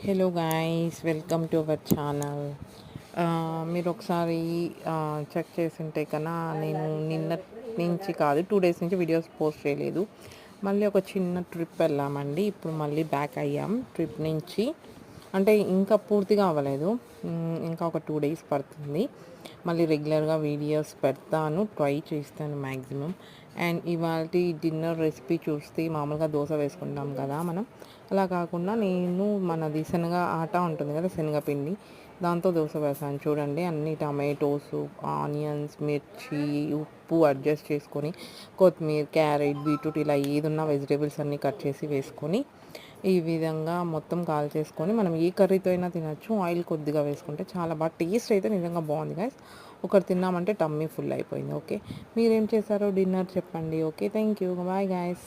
Hello guys, welcome to our channel. మీరు ఒకసారి check చేసింటే కన్నా నేను నిన్న నుంచి కాదు 2 డేస్ నుంచి వీడియోస్ పోస్ట్ చేయలేదు. మళ్ళీ ఒక చిన్న ట్రిప్ వెళ్ళామండి. ఇప్పుడు మళ్ళీ బ్యాక్ అయ్యాం ట్రిప్ నుంచి. అంటే ఇంకా పూర్తిగా అవ్వలేదు. ఇంకా ఒక 2 డేస్ పడుతుంది. మళ్ళీ రెగ్యులర్గా వీడియోస్ పెడతాను, ట్రై చేస్తాను మ్యాక్సిమం. అండ్ ఇవాళ డిన్నర్ రెసిపీ చూస్తే మామూలుగా దోశ వేసుకుంటాం కదా మనం, అలా కాకుండా నేను మనది శనగ ఆట ఉంటుంది కదా, శనగపిండి, దాంతో దోశ వేసాను చూడండి. అన్ని టమాటోస్, ఆనియన్స్, మిర్చి, ఉప్పు అడ్జస్ట్ చేసుకొని, కొత్తిమీర, క్యారెట్, బీట్రూట్ ఇలా ఏదున్నా వెజిటేబుల్స్ అన్నీ కట్ చేసి వేసుకొని ఈ విధంగా మొత్తం కాల్ చేసుకొని మనం ఏ కర్రీతో అయినా తినచ్చు. ఆయిల్ కొద్దిగా వేసుకుంటే చాలా బాగా టేస్ట్ అయితే నిజంగా బాగుంది గాయస్. ఒకటి తిన్నామంటే టమ్మీ ఫుల్ అయిపోయింది. ఓకే, మీరేం చేశారో డిన్నర్ చెప్పండి. Okay, thank you, bye guys.